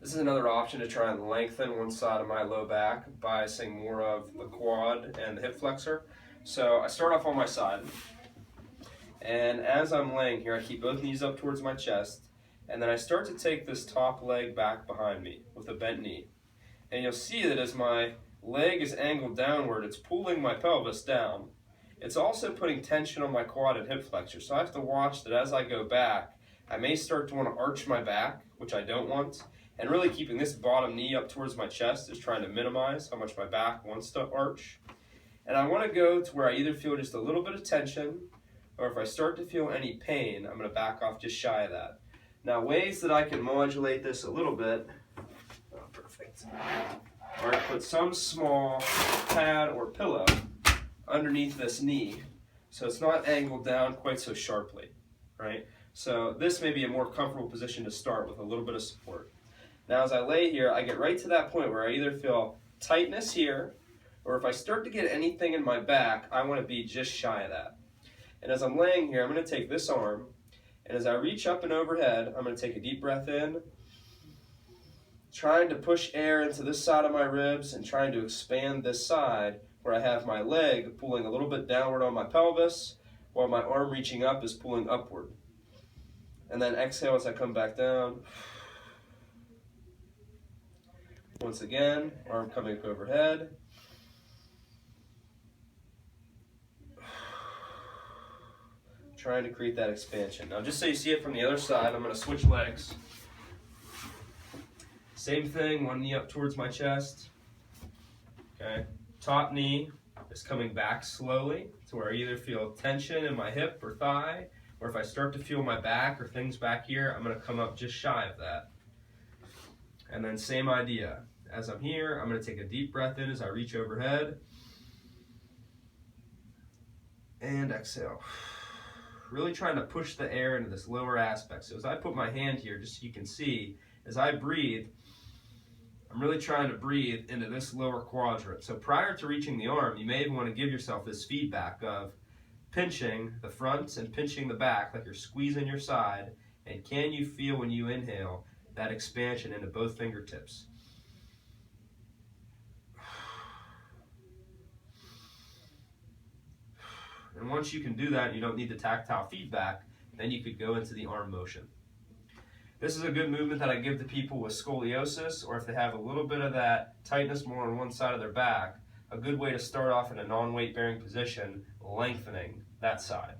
This is another option to try and lengthen one side of my low back by biasing more of the quad and the hip flexor. So I start off on my side, and as I'm laying here, I keep both knees up towards my chest, and then I start to take this top leg back behind me with a bent knee. And you'll see that as my leg is angled downward, it's pulling my pelvis down. It's also putting tension on my quad and hip flexor, so I have to watch that as I go back, I may start to want to arch my back, which I don't want, and really keeping this bottom knee up towards my chest is trying to minimize how much my back wants to arch. And I want to go to where I either feel just a little bit of tension, or if I start to feel any pain, I'm going to back off just shy of that. Now, ways that I can modulate this a little bit, perfect, are to put some small pad or pillow underneath this knee so it's not angled down quite so sharply, right? So this may be a more comfortable position to start with a little bit of support. Now as I lay here, I get right to that point where I either feel tightness here, or if I start to get anything in my back, I want to be just shy of that. And as I'm laying here, I'm going to take this arm, and as I reach up and overhead, I'm going to take a deep breath in, trying to push air into this side of my ribs and trying to expand this side where I have my leg pulling a little bit downward on my pelvis while my arm reaching up is pulling upward. And then exhale as I come back down. Once again, arm coming overhead. Trying to create that expansion. Now just so you see it from the other side, I'm going to switch legs. Same thing, one knee up towards my chest. Okay. Top knee is coming back slowly to where I either feel tension in my hip or thigh, or if I start to feel my back or things back here, I'm going to come up just shy of that. And then same idea. As I'm here, I'm going to take a deep breath in as I reach overhead. And exhale. Really trying to push the air into this lower aspect. So as I put my hand here, just so you can see, as I breathe, I'm really trying to breathe into this lower quadrant. So prior to reaching the arm, you may even want to give yourself this feedback of pinching the front and pinching the back like you're squeezing your side. And can you feel when you inhale that expansion into both fingertips? And once you can do that, you don't need the tactile feedback, then you could go into the arm motion. This is a good movement that I give to people with scoliosis, or if they have a little bit of that tightness more on one side of their back, a good way to start off in a non-weight bearing position, lengthening that side.